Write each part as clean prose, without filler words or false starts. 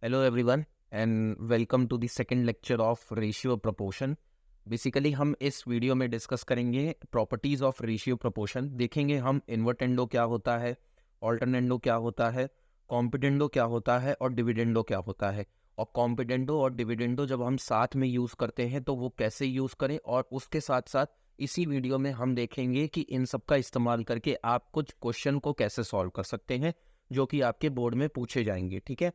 Hello everyone and welcome to the second lecture of ratio proportion. Basically हम इस video में discuss करेंगे properties of ratio proportion. देखेंगे हम इन्वर्टेंडो क्या होता है, ऑल्टरनेंडो क्या होता है, कॉम्पिटेंडो क्या होता है और डिविडेंडो क्या होता है। और कॉम्पिटेंडो और डिविडेंडो जब हम साथ में यूज़ करते हैं तो वो कैसे यूज़ करें, और उसके साथ साथ इसी वीडियो में हम देखेंगे कि इन सब का इस्तेमाल करके आप कुछ क्वेश्चन को कैसे सॉल्व कर सकते हैं जो कि आपके बोर्ड में पूछे जाएंगे। ठीक है,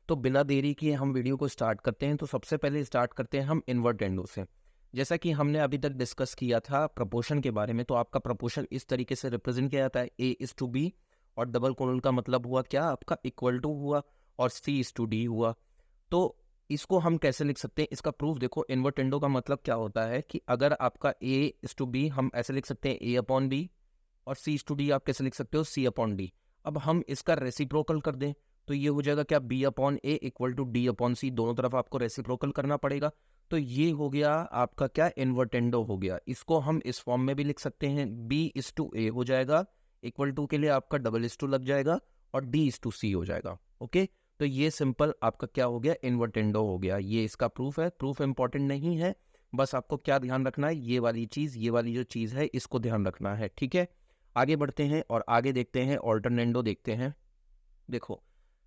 तो बिना देरी किए हम वीडियो को स्टार्ट करते हैं। तो सबसे पहले स्टार्ट करते हैं हम इन्वर्टेंडो से। जैसा कि हमने अभी तक डिस्कस किया था प्रपोर्शन के बारे में, तो आपका प्रपोर्शन इस तरीके से रिप्रेजेंट किया जाता है A:B, और डबल कोलन का मतलब हुआ क्या आपका इक्वल टू हुआ, और C:D हुआ। तो इसको हम कैसे लिख सकते हैं, इसका प्रूफ देखो। इन्वर्टेंडो का मतलब क्या होता है कि अगर आपका A:B हम ऐसे लिख सकते हैं A/B, और C:D आप कैसे लिख सकते हो C/D। अब हम इसका रेसिप्रोकल कर दें तो ये हो जाएगा क्या B/A इक्वल टू D/C। दोनों तरफ आपको रेसिप्रोकल करना पड़ेगा। तो ये हो गया आपका क्या इन्वर्टेंडो हो गया। इसको हम इस फॉर्म में भी लिख सकते हैं, B:A हो जाएगा, इक्वल टू के लिए आपका डबल लग जाएगा और D:C हो जाएगा। ओके, तो ये सिंपल आपका क्या हो गया इन्वर्टेंडो हो गया। ये इसका प्रूफ है। प्रूफ इंपॉर्टेंट नहीं है, बस आपको क्या ध्यान रखना है, ये वाली चीज़, ये वाली जो चीज़ है इसको ध्यान रखना है। ठीक है, आगे बढ़ते हैं और आगे देखते हैं ऑल्टरनेंडो देखते हैं। देखो,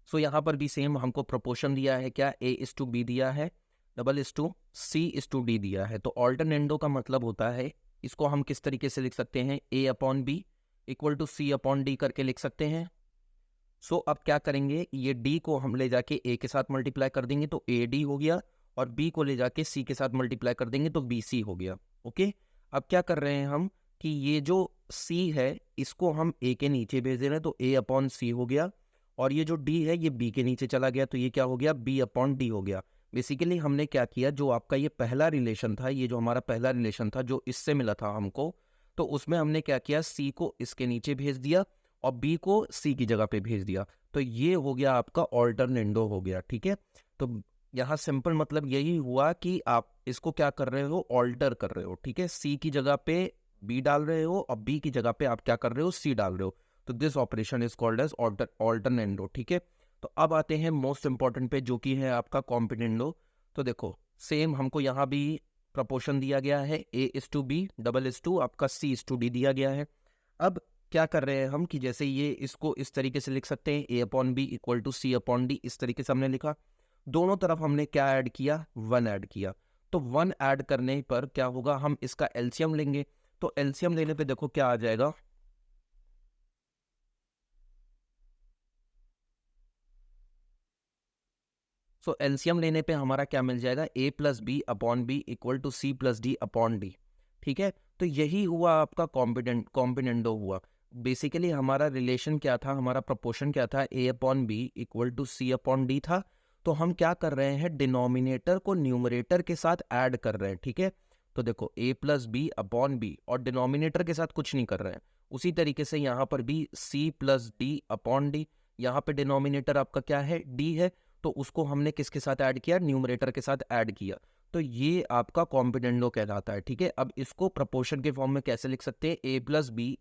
सो यहाँ पर भी सेम हमको प्रोपोर्शन दिया है, क्या A:B दिया है, C:D दिया है। तो ऑल्टरनेंडो का मतलब होता है, इसको हम किस तरीके से लिख सकते हैं, A/B इक्वल टू C/D करके लिख सकते हैं। सो अब क्या करेंगे, ये D को हम ले जाके A के साथ मल्टीप्लाई कर देंगे तो AD हो गया, और B को ले जाके C के साथ मल्टीप्लाई कर देंगे तो BC हो गया। ओके, अब क्या कर रहे हैं हम कि ये जो C है इसको हम A के नीचे भेज दे रहे हैं तो A/C हो गया, और ये जो D है ये B के नीचे चला गया तो ये क्या हो गया B/D हो गया। बेसिकली हमने क्या किया, जो आपका ये पहला रिलेशन था, ये जो हमारा पहला रिलेशन था जो इससे मिला था हमको, तो उसमें हमने क्या किया, C को इसके नीचे भेज दिया और B को C की जगह पे भेज दिया। तो ये हो गया आपका ऑल्टरनेंडो हो गया। ठीक है, तो यहाँ सिंपल मतलब यही हुआ कि आप इसको क्या कर रहे हो, ऑल्टर कर रहे हो। ठीक है, C की जगह पे B डाल रहे हो और B की जगह पे आप क्या कर रहे हो, C डाल रहे हो। तो this operation is called as alternendo. ठीक है, तो अब आते हैं मोस्ट इंपॉर्टेंट पे जो कि है आपका कॉम्पिटेंडो। तो देखो, सेम हमको यहाँ भी प्रपोर्शन दिया गया है A:B, आपका C:D दिया गया है। अब क्या कर रहे हैं हम कि जैसे ये इसको इस तरीके से लिख सकते हैं A/B इक्वल टू C/D, इस तरीके से हमने लिखा। दोनों तरफ हमने क्या ऐड किया, 1 ऐड किया। तो 1 ऐड करने पर क्या होगा, हम इसका एलसीएम लेंगे। तो एलसीएम लेने पे देखो क्या आ जाएगा, सो एलसीएम लेने पे हमारा क्या मिल जाएगा, A+B/B इक्वल टू C+D/D। ठीक है, तो यही हुआ आपका कॉम्बिनेंडो हुआ। बेसिकली हमारा रिलेशन क्या था, हमारा प्रोपोर्शन क्या था, A/B इक्वल टू C/D था। तो हम क्या कर रहे हैं, डिनोमिनेटर को न्यूमरेटर के साथ ऐड कर रहे हैं। ठीक है, तो देखो A+B/B और डिनोमिनेटर के साथ कुछ नहीं कर रहे हैं। उसी तरीके से यहाँ पर भी C+D/D, यहाँ पे डिनोमिनेटर आपका क्या है, D है, तो उसको हमने किसके साथ ऐड किया, न्यूमरेटर के साथ ऐड किया। तो ये आपका कॉम्पिटेंडो कहलाता है। ठीक है, अब इसको प्रपोर्शन के फॉर्म में कैसे लिख सकते हैं, A+B/B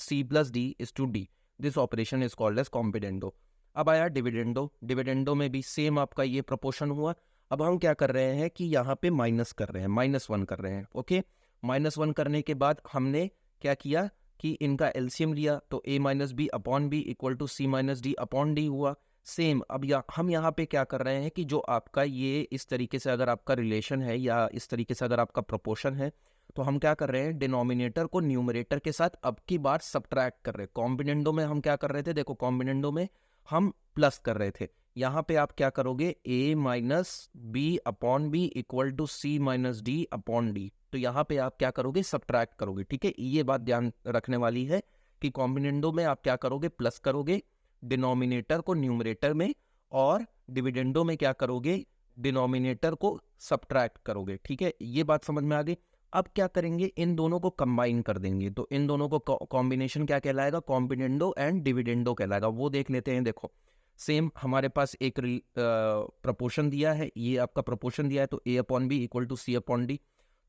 C+D/D। This operation is called as componendo. अब आया डिविडेंडो। डिविडेंडो में भी सेम आपका ये प्रपोर्शन हुआ। अब हम क्या कर रहे हैं कि यहाँ पे माइनस कर रहे हैं, -1 कर रहे हैं। ओके, -1 करने के बाद हमने क्या किया कि इनका एलसीएम लिया, तो A-B/B इक्वल टू C-D/D हुआ। सेम अब हम यहाँ पे क्या कर रहे हैं कि जो आपका ये इस तरीके से अगर आपका रिलेशन है या इस तरीके से अगर आपका प्रोपोर्शन है, तो हम क्या कर रहे हैं, डिनोमिनेटर को न्यूमरेटर के साथ अब की बार सब्ट्रैक्ट कर रहे हैं। कॉम्बिनेंडो में हम क्या कर रहे थे, देखो कॉम्बिनेंडो में हम प्लस कर रहे थे, यहाँ पे आप क्या करोगे, A-B/B इक्वल टू C-D/D। तो यहाँ पे आप क्या करोगे, सब्ट्रैक्ट करोगे। ठीक है, ये बात ध्यान रखने वाली है कि कॉम्बिनेंडो में आप क्या करोगे, प्लस करोगे डिनोमिनेटर को न्यूमरेटर में, और डिविडेंडो में क्या करोगे, डिनोमिनेटर को सब्ट्रैक्ट करोगे। ठीक है, ये बात समझ में आ गई। अब क्या करेंगे, इन दोनों को कंबाइन कर देंगे, तो इन दोनों को कॉम्बिनेशन क्या कहलाएगा, कॉम्बिनेंडो एंड डिविडेंडो कहलाएगा। वो देख लेते हैं। देखो, सेम हमारे पास एक प्रपोर्शन दिया है, ये आपका प्रपोर्शन दिया है, तो A/B इक्वल टू C/D।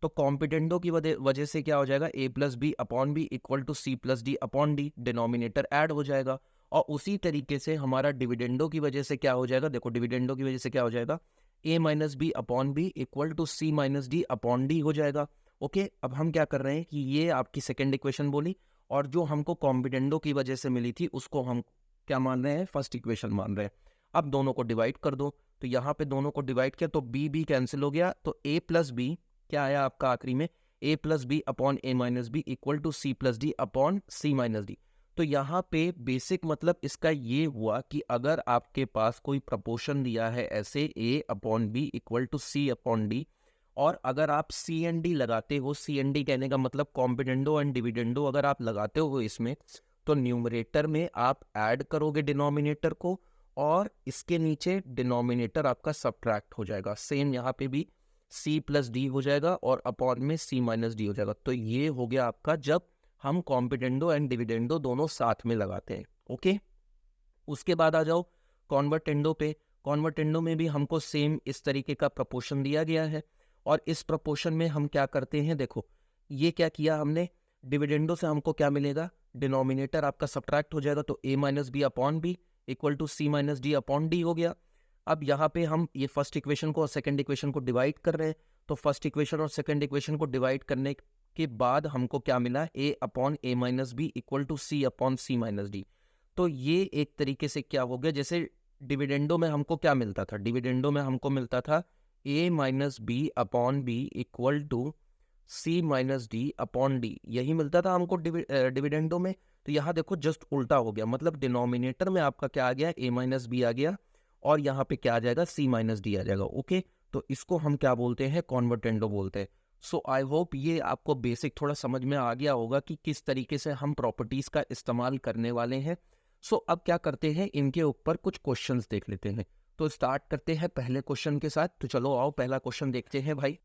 तो कॉम्पिटेंडो की वजह से क्या हो जाएगा, A+B/B equal to C+D/D, denominator add हो जाएगा, और उसी तरीके से हमारा डिविडेंडो की वजह से क्या हो जाएगा, देखो डिविडेंडो की वजह से क्या हो जाएगा, a minus b upon b equal to c minus d upon d हो जाएगा। ओके, अब हम क्या कर रहे हैं कि ये आपकी सेकेंड इक्वेशन बोली, और जो हमको कॉम्बिडेंडो की वजह से मिली थी उसको हम क्या मान रहे हैं, फर्स्ट इक्वेशन मान रहे हैं। अब दोनों को डिवाइड कर दो, तो यहाँ पे दोनों को डिवाइड किया तो बी बी कैंसिल हो गया, तो a प्लस बी क्या आया आपका आखिरी में, a plus b upon a minus b equal to c plus d upon c minus d. तो यहाँ पे बेसिक मतलब इसका ये हुआ कि अगर आपके पास कोई प्रपोर्शन दिया है ऐसे a upon b equal to c upon d, और अगर आप सी एन डी लगाते हो, सी एन डी कहने का मतलब कॉम्बिडेंडो एंड डिविडेंडो अगर आप लगाते हो इसमें, तो न्यूमरेटर में आप ऐड करोगे डिनोमिनेटर को, और इसके नीचे डिनोमिनेटर आपका सब्ट्रैक्ट हो जाएगा। सेम यहाँ पे भी c प्लस डी हो जाएगा और अपॉन में c माइनस डी हो जाएगा। तो ये हो गया आपका जब हम कॉम्पिडेंडो एंड डिविडेंडो दोनों साथ में लगाते हैं। ओके, उसके बाद आ जाओ कॉन्वर्टेंडो पे। कॉन्वर्टेंडो में भी हमको सेम इस तरीके का प्रपोर्शन दिया गया है, और इस प्रपोर्शन में हम क्या करते हैं, देखो ये क्या किया हमने, डिविडेंडो से हमको क्या मिलेगा, डिनोमिनेटर आपका सब्ट्रैक्ट हो जाएगा, तो a minus b upon b equal to c minus d upon d हो गया। अब यहाँ पे हम ये फर्स्ट इक्वेशन को और सेकंड इक्वेशन को डिवाइड कर रहे हैं, तो फर्स्ट इक्वेशन और सेकंड इक्वेशन को डिवाइड करने के बाद हमको क्या मिला, a upon a minus b equal to c upon c minus d. तो ये एक तरीके से क्या हो गया, जैसे डिविडेंडो में हमको क्या मिलता था, डिविडेंडो में हमको मिलता था a minus b upon b equal to c minus d upon d, यही मिलता था हमको डिविडेंडो में। तो यहाँ देखो जस्ट उल्टा हो गया, मतलब डिनोमिनेटर में आपका क्या आ गया, a माइनस बी आ गया, और यहाँ पे क्या आ जाएगा, c माइनस डी आ जाएगा। ओके, तो इसको हम क्या बोलते हैं, कॉन्वर्टेंडो बोलते हैं। सो आई होप ये आपको बेसिक थोड़ा समझ में आ गया होगा कि किस तरीके से हम प्रॉपर्टीज का इस्तेमाल करने वाले हैं। सो अब क्या करते हैं, इनके ऊपर कुछ क्वेश्चंस देख लेते हैं। तो स्टार्ट करते हैं पहले क्वेश्चन के साथ। तो चलो आओ पहला क्वेश्चन देखते हैं भाई।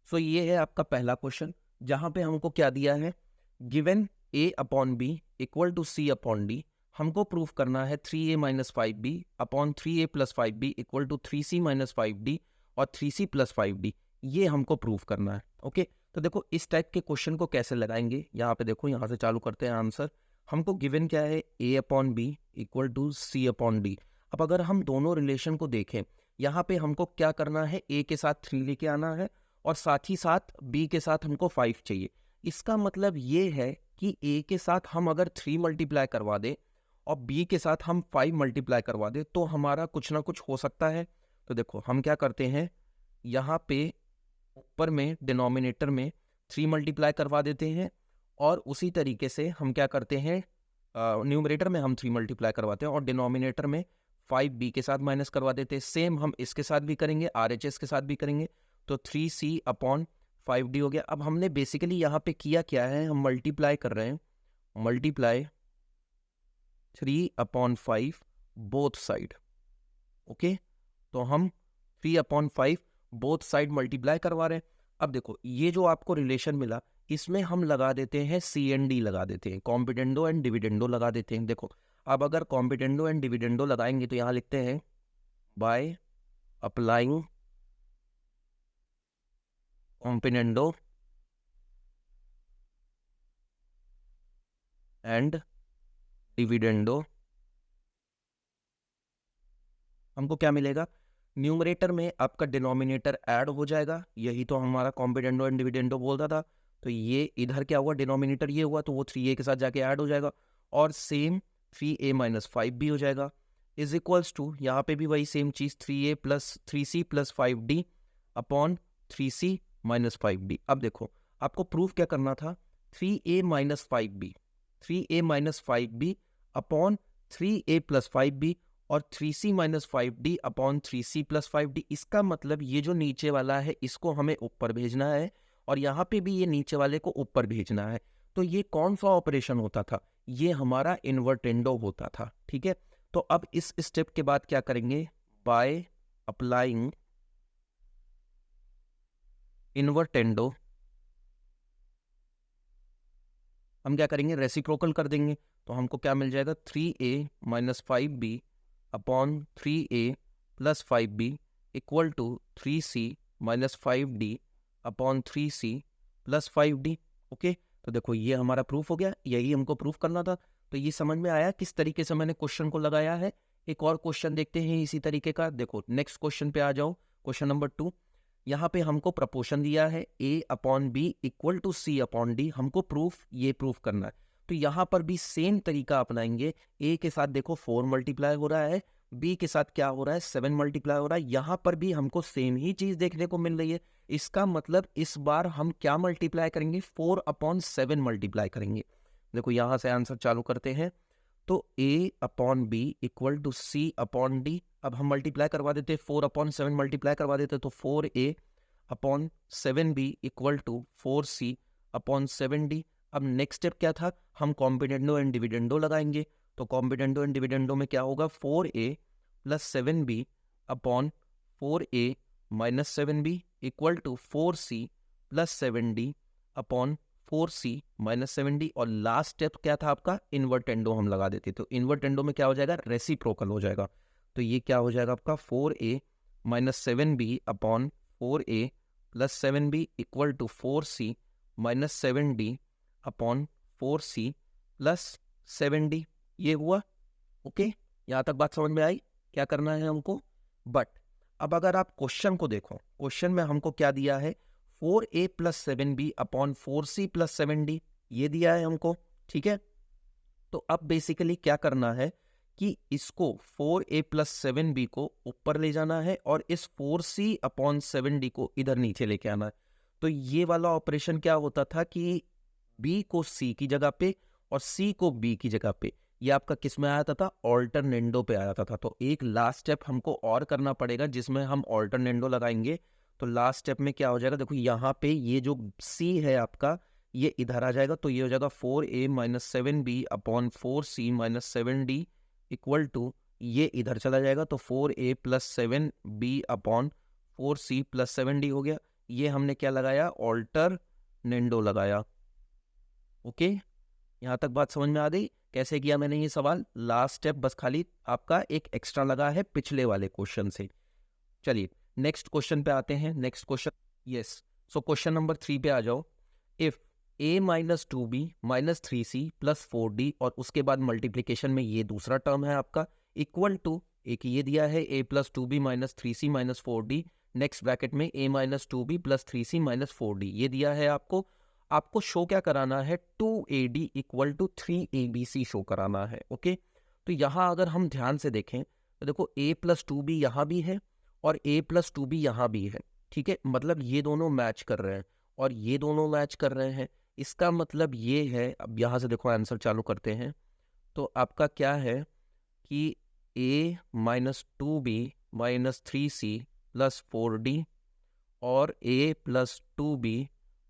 सो ये है आपका पहला क्वेश्चन, जहां पे हमको क्या दिया है, given a upon b equal to c upon d, हमको प्रूफ करना है 3a minus 5b upon 3a plus 5b equal to 3c minus 5d और 3c प्लस 5d, ये हमको प्रूफ करना है। ओके, तो देखो इस टाइप के क्वेश्चन को कैसे लगाएंगे, यहाँ पे देखो, यहाँ से चालू करते हैं आंसर। हमको गिवन क्या है, a upon b equal to c upon d. अब अगर हम दोनों रिलेशन को देखें, यहाँ पे हमको क्या करना है, a के साथ 3 लेके आना है, और साथ ही साथ b के साथ हमको 5 चाहिए। इसका मतलब ये है कि a के साथ हम अगर 3 मल्टीप्लाई करवा दें और b के साथ हम 5 मल्टीप्लाई करवा दें, तो हमारा कुछ ना कुछ हो सकता है। तो देखो हम क्या करते हैं, यहाँ पे ऊपर में डिनोमिनेटर में 3 मल्टीप्लाई करवा देते हैं, और उसी तरीके से हम क्या करते हैं, न्यूमरेटर में हम 3 मल्टीप्लाई करवाते हैं और डिनोमिनेटर में 5b के साथ माइनस करवा देते हैं। सेम हम इसके साथ भी करेंगे, RHS के साथ भी करेंगे, तो 3c अपॉन 5d हो गया। अब हमने बेसिकली यहाँ पे किया क्या है, हम मल्टीप्लाई कर रहे हैं, multiply 3 upon 5 both side. Okay, तो हम 3 अपॉन 5 बोथ साइड मल्टीप्लाई करवा रहे हैं। अब देखो ये जो आपको रिलेशन मिला, इसमें हम लगा देते हैं सी एन डी लगा देते हैं, कॉम्पिडेंडो एंड डिविडेंडो लगा देते हैं। देखो अब अगर कॉम्पिडेंडो एंड डिविडेंडो लगाएंगे तो यहाँ लिखते हैं बाय अप्लाइंग कॉम्पिडेंडो एंड डिविडेंडो, हमको क्या मिलेगा, न्यूमरेटर में आपका डिनोमिनेटर ऐड हो जाएगा, यही तो हमारा कॉम्पिडेंडो एंड डिविडेंडो बोलता था। तो ये इधर क्या हुआ, डिनोमिनेटर ये हुआ, तो वो 3a के साथ जाके ऐड हो जाएगा, और सेम 3a माइनस 5 भी हो जाएगा, इज इक्वल्स टू यहाँ पे भी वही सेम चीज 3a plus 3c plus 5d upon 3c minus 5d। अब देखो आपको प्रूफ क्या करना था, 3a minus 5b, 3a minus 5b upon 3a plus 5b और 3c minus 5d upon 3c plus 5d। इसका मतलब ये जो नीचे वाला है इसको हमें ऊपर भेजना है, और यहाँ पे भी ये नीचे वाले को ऊपर भेजना है। तो ये कौन सा ऑपरेशन होता था, ये हमारा इन्वर्टेंडो होता था। ठीक है, तो अब इस स्टेप के बाद क्या करेंगे, बाय अप्लाइंग इन्वर्टेंडो हम क्या करेंगे, रेसिप्रोकल कर देंगे। तो हमको क्या मिल जाएगा, 3a minus 5b upon 3a plus 5b equal to 3c minus 5d upon 3c plus 5d। Okay, तो देखो ये हमारा प्रूफ हो गया, यही हमको प्रूफ करना था। तो ये समझ में आया किस तरीके से मैंने क्वेश्चन को लगाया है। एक और क्वेश्चन देखते हैं इसी तरीके का। देखो नेक्स्ट क्वेश्चन पे आ जाओ, क्वेश्चन नंबर 2। यहाँ पे हमको प्रपोर्शन दिया है A/B इक्वल टू C/D, हमको ये प्रूफ करना है। तो यहाँ पर भी सेम तरीका अपनाएंगे। A के साथ देखो 4 मल्टीप्लाई हो रहा है, B के साथ क्या हो रहा है 7 मल्टीप्लाई हो रहा है। यहाँ पर भी हमको सेम ही चीज देखने को मिल रही है। इसका मतलब इस बार हम क्या मल्टीप्लाई करेंगे, 4/7 मल्टीप्लाई करेंगे। देखो यहाँ से आंसर चालू करते हैं। तो A/B इक्वल टू C/D, अब हम मल्टीप्लाई करवा देते, 4/7 मल्टीप्लाई करवा देते, तो 4A/7B इक्वल टू 4C/7D। अब नेक्स्ट स्टेप क्या था, हम कॉम्बिनेंडो एंड डिविडेंडो लगाएंगे। तो कॉम्बिनेंडो एंड डिविडेंडो में क्या होगा, 4A + 7B upon 4A - 7B equal to 4C + 7D upon 4C - 7D। और लास्ट स्टेप क्या था आपका, इन्वर्टेंडो हम लगा देते। तो इन्वर्टेंडो में क्या हो जाएगा, रेसिप्रोकल हो जाएगा। तो ये क्या हो जाएगा आपका 4A - 7B upon 4A + 7B equal to 4C - 7D upon 4C + 7D। ये हुआ। ओके, यहाँ तक बात समझ में आई क्या करना है हमको। बट अब अगर आप क्वेश्चन को देखो, क्वेश्चन में हमको क्या दिया है, 4A + 7B upon 4C + 7D, ये दिया है हमको। ठीक है, तो अब बेसिकली क्या करना है कि इसको 4A + 7B को ऊपर ले जाना है और इस 4C/7D को इधर नीचे लेके आना है। तो ये वाला ऑपरेशन क्या होता था कि B को C की जगह पे और C को B की जगह पे, ये आपका किस में आया था, ऑल्टरनेंडो पे आया था। तो एक लास्ट स्टेप हमको और करना पड़ेगा जिसमें हम ऑल्टरनेंडो लगाएंगे। तो लास्ट स्टेप में क्या हो जाएगा, देखो यहाँ पे ये जो C है आपका, ये इधर आ जाएगा। तो ये हो जाएगा 4A - 7B upon 4C - 7D equal to, ये इधर चला जाएगा। तो 4A + 7B upon 4C + 7D हो गया। ये हमने क्या लगाया, ऑल्टरनेंडो लगाया। ओके, यहाँ तक बात समझ में आ गई कैसे किया मैंने ये सवाल। लास्ट स्टेप बस खाली आपका एक एक्स्ट्रा लगा है पिछले वाले क्वेश्चन से। चलिए नेक्स्ट क्वेश्चन पे आते हैं। Next question, yes, so question number 3 पे आ जाओ। If A - 2B - 3C + 4D, और उसके बाद मल्टीप्लीकेशन में ये दूसरा टर्म है आपका, इक्वल टू, एक ये दिया है A + 2B - 3C - 4D, next bracket में A - 2B + 3C - 4D, ये दिया है आपको। आपको शो क्या कराना है, 2AD equal to 3ABC show कराना है। ओके, तो यहाँ अगर हम ध्यान से देखें तो देखो A + 2B यहाँ भी है और A + 2B यहाँ भी है। ठीक है, मतलब ये दोनों मैच कर रहे हैं और ये दोनों मैच कर रहे हैं। इसका मतलब ये है, अब यहाँ से देखो आंसर चालू करते हैं। तो आपका क्या है कि A - 2B - 3C + 4D और A + 2B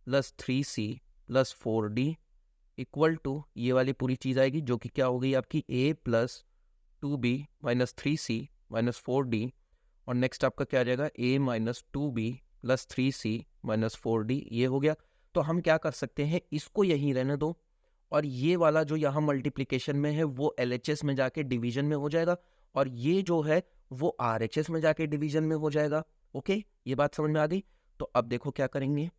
+ 3C + 4D equal to, ये वाली पूरी चीज़ आएगी जो कि क्या हो गई आपकी A + 2B - 3C - 4D, और नेक्स्ट आपका क्या आ जाएगा A - 2B + 3C - 4D, ये हो गया। तो हम क्या कर सकते हैं, इसको यहीं रहने दो और ये वाला जो यहाँ मल्टीप्लिकेशन में है वो LHS में जाके डिवीजन में हो जाएगा और ये जो है वो RHS में जाके डिवीजन में हो जाएगा। ओके, ये बात समझ में आ गई। तो अब देखो क्या करेंगे,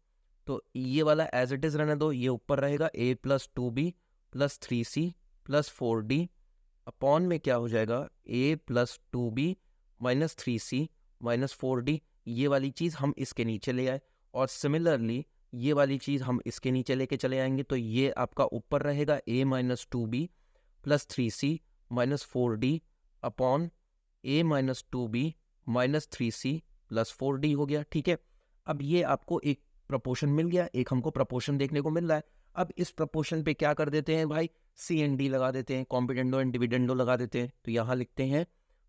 तो ये वाला एज इट इज रहने दो, ये ऊपर रहेगा A + 2B + 3C + 4D upon में क्या हो जाएगा A + 2B - 3C - 4D, ये वाली चीज़ हम इसके नीचे ले आए और सिमिलरली ये वाली चीज़ हम इसके नीचे लेके चले आएंगे। तो ये आपका ऊपर रहेगा A - 2B + 3C - 4D upon A - 2B - 3C + 4D हो गया। ठीक है, अब ये आपको एक प्रपोर्शन मिल गया, एक हमको प्रपोर्शन देखने को मिल रहा है। अब इस प्रपोर्शन पे क्या कर देते हैं भाई, C&D लगा देते हैं, कॉम्बिनेंडो एंड डिविडेंडो लगा देते हैं। तो यहाँ लिखते हैं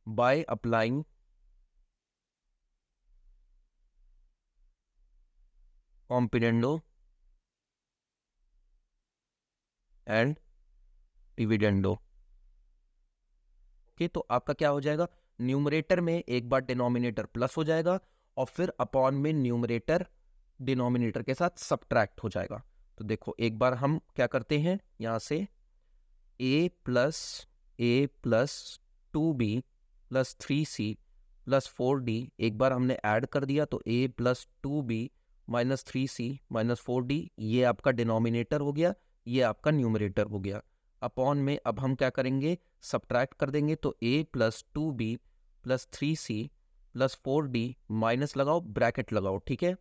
by applying componendo and dividendo. Okay, तो आपका क्या हो जाएगा, न्यूमरेटर में एक बार डिनोमिनेटर प्लस हो जाएगा और फिर अपॉन में न्यूमरेटर डिनोमिनेटर के साथ सब्ट्रैक्ट हो जाएगा। तो देखो एक बार हम क्या करते हैं, यहाँ से A + 2B + 3C + 4D एक बार हमने ऐड कर दिया, तो A + 2B - 3C - 4D, ये आपका डिनोमिनेटर हो गया, ये आपका न्यूमरेटर हो गया। अपॉन में अब हम क्या करेंगे, सब्ट्रैक्ट कर देंगे, तो a plus 2b plus 3c plus 4d minus लगाओ, ब्रैकेट लगाओ, ठीक है।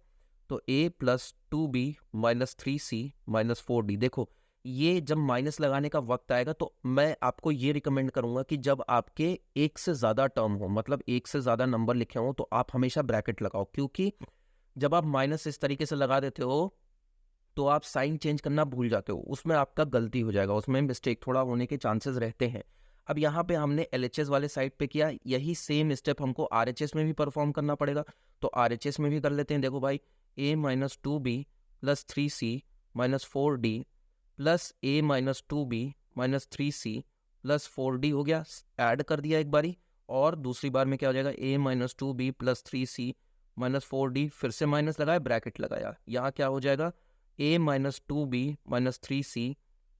तो a plus 2b minus 3c minus 4d, देखो ये जब माइनस लगाने का वक्त आएगा तो मैं आपको ये रिकमेंड करूंगा कि जब आपके एक से ज़्यादा टर्म हो, मतलब एक से ज़्यादा नंबर लिखे हो, तो आप हमेशा ब्रैकेट लगाओ, क्योंकि जब आप माइनस इस तरीके से लगा देते हो तो आप साइन चेंज करना भूल जाते हो, उसमें आपका गलती हो जाएगा, उसमें मिस्टेक थोड़ा होने के चांसेस रहते हैं। अब यहाँ पे हमने LHS वाले साइड पे किया, यही सेम स्टेप हमको RHS में भी परफॉर्म करना पड़ेगा, तो RHS में भी कर लेते हैं। देखो भाई, a minus 2b plus 3c minus 4d plus a minus 2b minus 3c plus 4d हो गया, ऐड कर दिया एक बारी, और दूसरी बार में क्या हो जाएगा, a minus 2b plus 3c minus 4d, फिर से माइनस लगाया, ब्रैकेट लगाया, यहाँ क्या हो जाएगा, a minus 2b minus 3c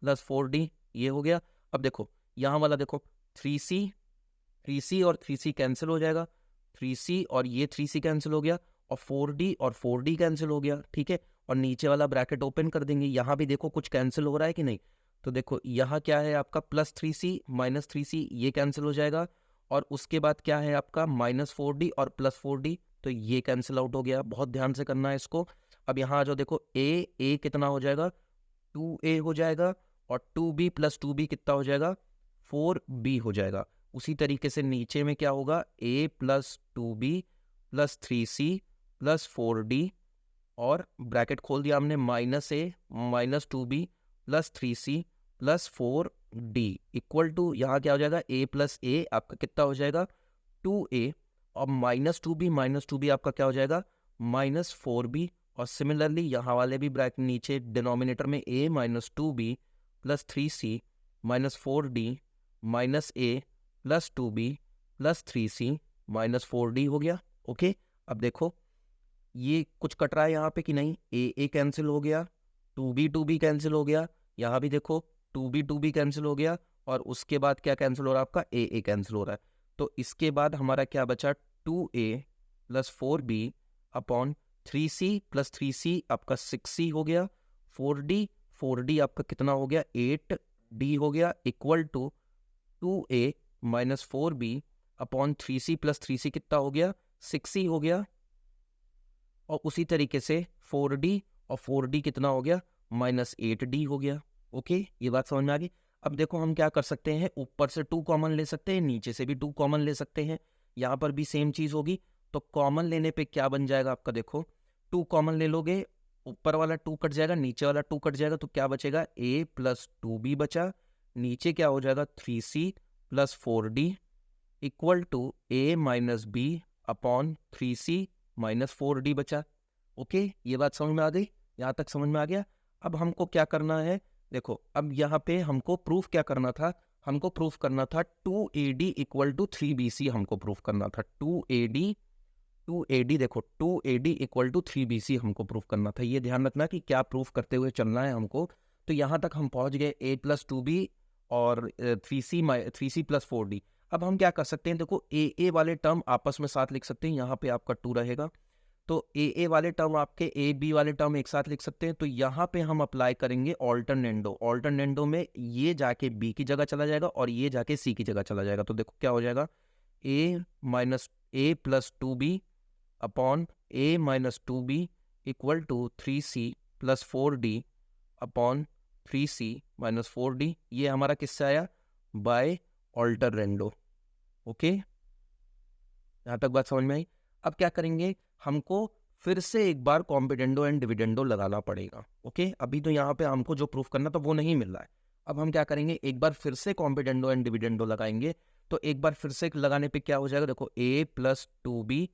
plus 4d, ये हो गया। अब देखो यहाँ वाला देखो, 3c और 3c कैंसिल हो जाएगा, 3c और ये 3c कैंसिल हो गया, और 4d और 4d कैंसिल हो गया, ठीक है। और नीचे वाला ब्रैकेट ओपन कर देंगे, यहाँ भी देखो कुछ कैंसिल हो रहा है कि नहीं, तो देखो यहाँ क्या है आपका प्लस 3c माइनस 3c, ये कैंसिल हो जाएगा, और उसके बाद क्या है आपका माइनस 4d और प्लस 4d, तो ये कैंसिल आउट हो गया, बहुत ध्यान से करना है इसको। अब यहाँ आ जाओ, देखो a कितना हो जाएगा, 2a हो जाएगा, और 2b प्लस 2b कितना हो जाएगा, 4b हो जाएगा। उसी तरीके से नीचे में क्या होगा, a plus 2b plus 3c plus 4d, और ब्रैकेट खोल दिया हमने, minus a minus 2b plus 3c plus 4d equal to, यहाँ क्या हो जाएगा, a प्लस a आपका कितना हो जाएगा, 2a, और माइनस 2b आपका क्या हो जाएगा, माइनस 4b, और सिमिलरली यहाँ वाले भी ब्रैकेट नीचे डिनोमिनेटर में a minus 2b plus 3c minus 4d minus a plus 2b plus 3c minus 4d हो गया, ओके। अब देखो ये कुछ कट रहा है यहाँ पे कि नहीं, a कैंसिल हो गया, 2b कैंसिल हो गया, यहाँ भी देखो 2b कैंसिल हो गया, और उसके बाद क्या कैंसिल हो रहा है आपका, a कैंसिल हो रहा है। तो इसके बाद हमारा क्या बचा, 2a plus 4b upon 3c plus 3c आपका 6c हो गया, 4d आपका कितना हो गया, 8d हो गया, equal to 2a minus 4b upon 3c plus 3c कितना हो गया, 6c हो गया, और उसी तरीके से 4d और 4d कितना हो गया, माइनस 8d हो गया, ओके। ये बात समझ में आ गई। अब देखो हम क्या कर सकते हैं, ऊपर से 2 कॉमन ले सकते हैं, नीचे से भी 2 कॉमन ले सकते हैं, यहाँ पर भी सेम चीज़ होगी। तो कॉमन लेने पे क्या बन जाएगा आपका, देखो 2 कॉमन ले लोगे, ऊपर वाला 2 कट जाएगा, नीचे वाला 2 कट जाएगा, तो क्या बचेगा, a प्लस 2b बचा, नीचे क्या हो जाएगा, 3c plus 4d equal to a minus b upon 3c minus 4d बचा, ओके। ये बात समझ में आ गई, यहाँ तक समझ में आ गया। अब हमको क्या करना है, देखो अब यहाँ पे हमको प्रूफ क्या करना था, हमको प्रूफ करना था 2AD इक्वल टू 3BC, हमको प्रूफ करना था 2AD देखो 2AD इक्वल टू 3BC हमको प्रूफ करना था। ये ध्यान रखना कि क्या प्रूफ करते हुए चलना है हमको। तो यहाँ तक हम पहुँच गए, a प्लस 2b और 3c प्लस 4d। अब हम क्या कर सकते हैं, देखो a वाले टर्म आपस में साथ लिख सकते हैं, यहाँ पे आपका 2 रहेगा, तो a वाले टर्म आपके b वाले टर्म एक साथ लिख सकते हैं। तो यहाँ पे हम अप्लाई करेंगे ऑल्टरनेंडो में ये जाके b की जगह चला जाएगा और ये जाके c की जगह चला जाएगा। तो देखो क्या हो जाएगा, a plus 2b upon a minus 2b equal to 3c plus 4d upon 3c minus 4d। ये हमारा किससे आया, बाय ऑल्टरनेंडो, ओके। यहाँ तक बात समझ में आई। अब क्या करेंगे, हमको फिर से एक बार कॉम्पिटेंडो एंड डिविडेंडो लगाना पड़ेगा, ओके। अभी तो यहाँ पे हमको जो प्रूफ करना था वो नहीं मिल रहा है। अब हम क्या करेंगे, एक बार फिर से कॉम्पिटेंडो एंड डिविडेंडो लगाएंगे। तो एक बार फिर से लगाने पे क्या हो जाएगा, देखो a plus 2b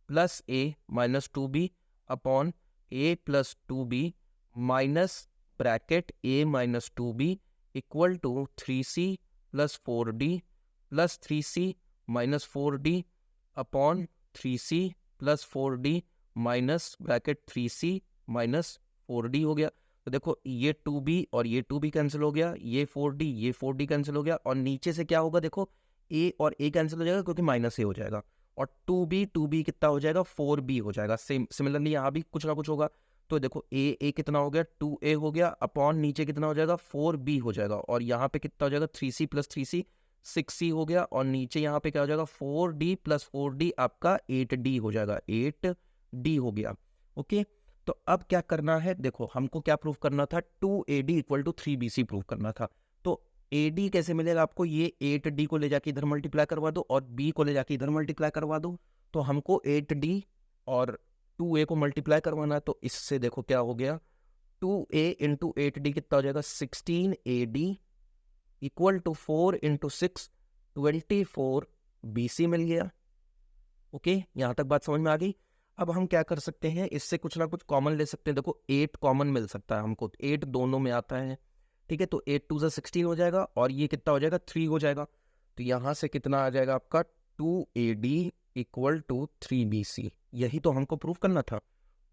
plus a minus 2b upon a plus 2b minus bracket a minus 2b equal to 3c plus 4d plus 3c minus 4d upon 3c plus 4d minus bracket 3c minus 4d हो गया। तो देखो ये 2b और ये 2b cancel हो गया, ये 4d कैंसिल हो गया, और नीचे से क्या होगा, देखो a और a कैंसिल हो जाएगा क्योंकि माइनस a हो जाएगा, और 2b कितना हो जाएगा, 4b हो जाएगा। सिमिलरली यहाँ भी कुछ ना कुछ होगा, तो देखो ए कितना हो गया 2a हो गया, अपॉन नीचे कितना हो जाएगा 4b हो जाएगा, और यहाँ पे कितना हो जाएगा 3c प्लस 3c 6c हो गया, और नीचे यहाँ पे क्या हो जाएगा 4d प्लस 4d आपका 8d हो जाएगा, 8d हो गया। ओके, तो अब क्या करना है, देखो हमको क्या प्रूव करना था, 2ad equal to 3bc prove करना था। तो ad कैसे मिलेगा आपको, ये 8d को ले जाके इधर मल्टीप्लाई करवा दो और b को ले जाके इधर मल्टीप्लाई करवा दो, तो हमको 8d और 2a को मल्टीप्लाई करवाना है। तो इससे देखो क्या हो गया, 2a इंटू 8d कितना हो जाएगा 16ad equal to 4 into 6 24bc मिल गया। ओके, यहाँ तक बात समझ में आ गई। अब हम क्या कर सकते हैं, इससे कुछ ना कुछ कॉमन ले सकते हैं। देखो 8 कॉमन मिल सकता है हमको, 8 दोनों में आता है, ठीक है। तो 8 2 16 हो जाएगा, और ये कितना हो जाएगा 3 हो जाएगा। तो यहाँ से कितना आ जाएगा आपका 2ad इक्वल टू 3bc, यही तो हमको प्रूफ करना था।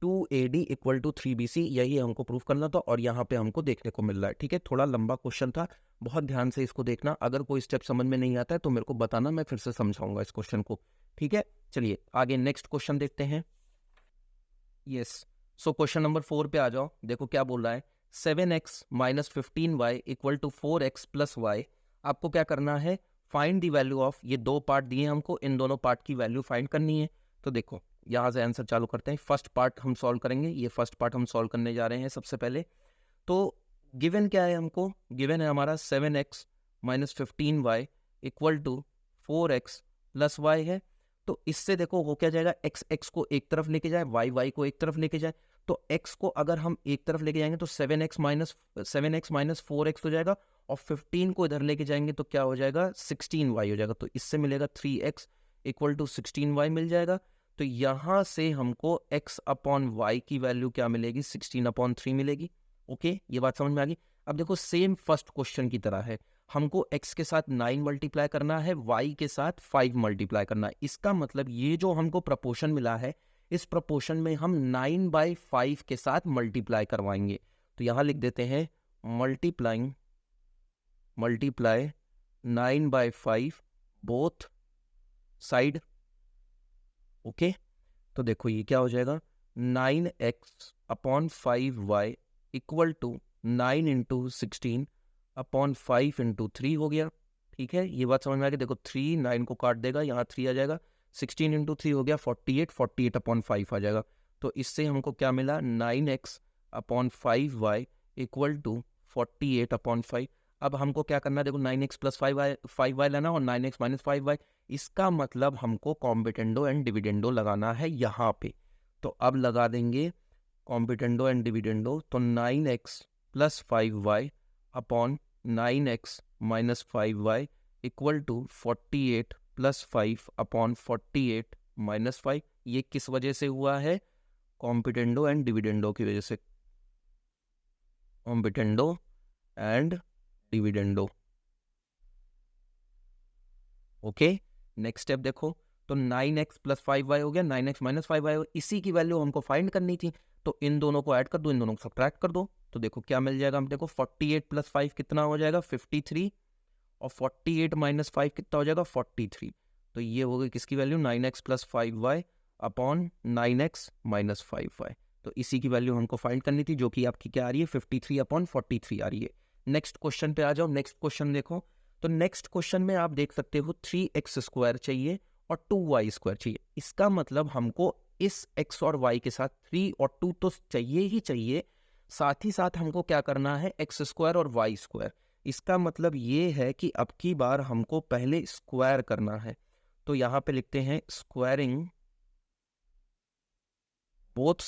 2ad इक्वल टू 3bc, यही हमको प्रूफ करना था, और यहाँ पे हमको देखने को मिल रहा है। ठीक है, थोड़ा लंबा क्वेश्चन था, बहुत ध्यान से इसको देखना। अगर कोई स्टेप समझ में नहीं आता है तो मेरे को बताना, मैं फिर से समझाऊंगा इस क्वेश्चन को। ठीक है, चलिए आगे नेक्स्ट क्वेश्चन देखते हैं। यस, सो क्वेश्चन नंबर 4 पे आ जाओ। देखो क्या बोल रहा है, 7x minus 15y equal to 4x plus y. आपको क्या करना है, फाइंड द वैल्यू ऑफ, ये दो पार्ट दिए हमको, इन दोनों पार्ट की वैल्यू फाइंड करनी है। तो देखो यहाँ से आंसर चालू करते हैं। फर्स्ट पार्ट हम सॉल्व करेंगे, ये फर्स्ट पार्ट हम सॉल्व करने जा रहे हैं सबसे पहले। तो गिवन क्या है हमको, गिवन है हमारा 7x minus 15y equal to 4x plus y है। तो इससे देखो हो क्या जाएगा, x x को एक तरफ लेके जाए, y y को एक तरफ लेके जाए। तो x को अगर हम एक तरफ लेके जाएंगे तो 7x माइनस 4x हो जाएगा, और 15 को इधर लेके जाएंगे तो क्या हो जाएगा 16y हो जाएगा। तो इससे मिलेगा 3x इक्वल टू 16y मिल जाएगा। तो यहाँ से हमको x अपॉन वाई की वैल्यू क्या मिलेगी, 16/3 मिलेगी। ओके, ये बात समझ में आ गई। अब देखो सेम फर्स्ट क्वेश्चन की तरह है, हमको x के साथ 9 मल्टीप्लाई करना है, y के साथ 5 मल्टीप्लाई करना है। इसका मतलब ये जो हमको प्रपोर्शन मिला है, इस प्रपोर्शन में हम 9/5 के साथ मल्टीप्लाई करवाएंगे। तो यहाँ लिख देते हैं मल्टीप्लाई 9/5 बोथ साइड। ओके, तो देखो ये क्या हो जाएगा, 9x/5y equal to 9 into 16/5 into 3 हो गया। ठीक है, ये बात समझ में आ गई। देखो 3 9 को काट देगा, यहाँ 3 आ जाएगा, 16 इंटू 3 हो गया 48, 48/5 आ जाएगा। तो इससे हमको क्या मिला, 9x/5y इक्वल टू 48/5। अब हमको क्या करना है, देखो 9x प्लस 5y लेना और 9x माइनस 5y। इसका मतलब हमको कॉम्बिटेंडो एंड डिविडेंडो लगाना है यहाँ पे। तो अब लगा देंगे कॉम्बिटेंडो एंड डिविडेंडो। तो 9x plus 5y upon 9x minus 5y equal to 48 plus 5/48 minus 5। ये किस वजह से हुआ है, कॉम्बिटेंडो एंड डिविडेंडो की वजह से, componendo and dividendo. Okay, next step देखो, तो 9x प्लस 5y हो गया, 9x माइनस 5y हो, इसी की वैल्यू हमको फाइंड करनी थी। तो इन दोनों को ऐड कर दो, इन दोनों को सब्ट्रैक्ट कर दो। तो देखो क्या मिल जाएगा, हम देखो 48 प्लस 5 कितना हो जाएगा 53, और 48 माइनस 5 कितना हो जाएगा 43। तो ये हो गई किसकी value, 9x plus 5y upon 9x minus 5y। तो इसी की वैल्यू हमको फाइंड करनी थी, जो कि आपकी क्या आ रही है 53/43 आ रही है। नेक्स्ट क्वेश्चन पे आ जाओ। नेक्स्ट क्वेश्चन देखो, तो नेक्स्ट क्वेश्चन में आप देख सकते हो 3x² चाहिए और 2y² चाहिए। इसका मतलब हमको इस x और y के साथ 3 और 2 तो चाहिए ही चाहिए, साथ ही साथ हमको क्या करना है x² और y²। इसका मतलब ये है कि अब की बार हमको पहले स्क्वायर करना है। तो यहाँ पे लिखते हैं squaring both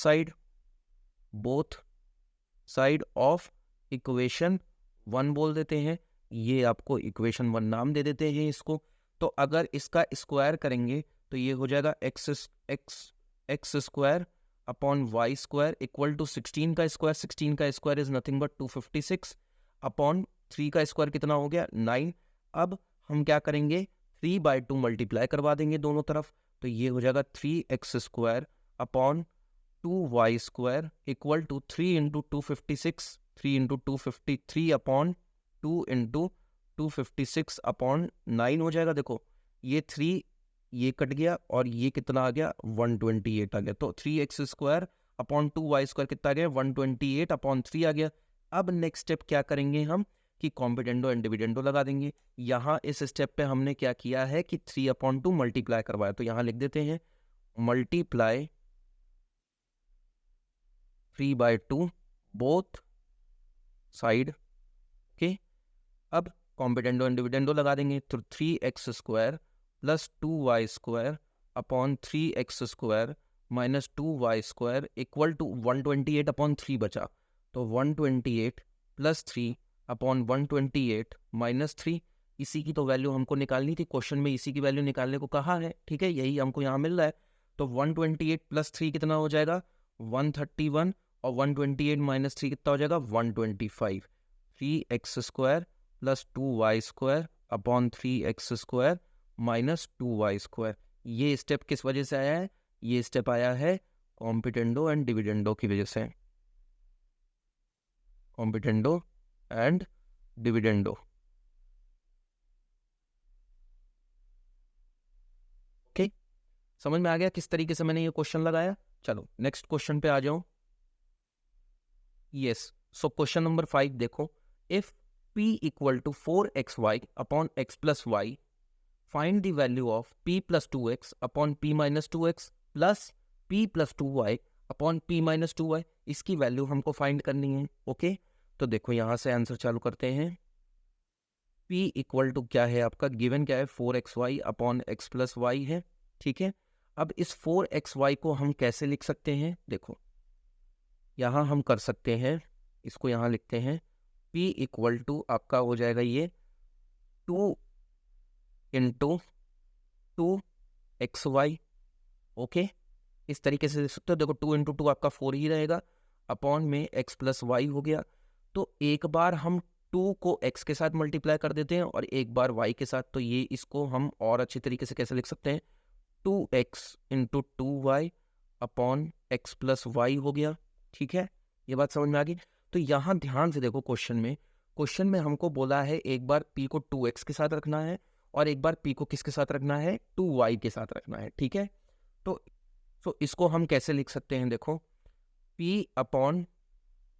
side of equation 1 बोल देते हैं। ये आपको इक्वेशन 1 नाम दे देते हैं इसको। तो अगर इसका स्क्वायर करेंगे तो ये हो जाएगा x² upon y² equal to 16 का स्क्वायर, 16 का square is nothing but 256 upon 3 का स्क्वायर कितना हो गया 9। अब हम क्या करेंगे 3/2 मल्टीप्लाई करवा देंगे दोनों तरफ। तो ये हो जाएगा 3x² upon 2y² equal to 3 into 256, 3 into 253 upon 2 into 256 upon 9 हो जाएगा। देखो ये 3 ये कट गया और ये कितना आ गया 128 आ गया। तो 3x² अपॉन 2y² कितना आ गया 128/3 आ गया। अब नेक्स्ट स्टेप क्या करेंगे हम कि कॉम्पिटेंडो एंड डिविडेंडो लगा देंगे। यहाँ इस स्टेप पे हमने क्या किया है कि 3/2 मल्टीप्लाई करवाया, तो यहाँ लिख देते हैं मल्टीप्लाई 3/2 बोथ साइड। ओके, अब कॉम्पिटेंडो एंड डिविडेंडो लगा देंगे, तो 3x² plus 2y² upon 3x² minus 2y² equal to 128/3 बचा, तो 128 प्लस 3 अपॉन 128 माइनस 3, इसी की तो वैल्यू हमको निकालनी थी, क्वेश्चन में इसी की वैल्यू निकालने को कहा है, ठीक है, यही हमको यहाँ मिल रहा है। तो 128 प्लस 3 कितना हो जाएगा 131, और 128 माइनस 3 कितना हो जाएगा 125। 3x² plus 2y² upon 3x² minus 2y²। ये स्टेप किस वजह से आया है? ये स्टेप आया है कॉम्पिटेंडो एंड डिविडेंडो की वजह से, कॉम्पिटेंडो एंड डिविडेंडो। ओके, समझ में आ गया किस तरीके से मैंने ये क्वेश्चन लगाया। चलो नेक्स्ट क्वेश्चन पे आ जाओ। यस, सो क्वेश्चन नंबर 5 देखो, if p equal to 4xy upon x plus y, find the value of p plus 2x upon p minus 2x plus p plus 2y upon p minus 2y। इसकी value हमको find करनी है। Okay, तो देखो यहाँ से answer चालू करते हैं। p इक्वल टू क्या है आपका, गिवन क्या है 4xy upon x plus y है, ठीक है। अब इस 4xy को हम कैसे लिख सकते हैं, देखो यहाँ हम कर सकते हैं, इसको यहाँ लिखते हैं p इक्वल टू आपका हो जाएगा ये 2 इंटू 2xy। ओके, इस तरीके से लिख सकते हो। देखो 2 इंटू 2 आपका 4 ही रहेगा, अपॉन में x प्लस वाई हो गया। तो एक बार हम 2 को x के साथ मल्टीप्लाई कर देते हैं और एक बार y के साथ, तो ये इसको हम और अच्छी तरीके से कैसे लिख सकते हैं 2x into 2y upon x plus y हो गया, ठीक है। ये बात समझ में आ गई। तो यहाँ ध्यान से देखो, क्वेश्चन में हमको बोला है एक बार p को 2x के साथ रखना है और एक बार p को किसके साथ रखना है 2y के साथ रखना है, ठीक है। तो इसको हम कैसे लिख सकते हैं, देखो p upon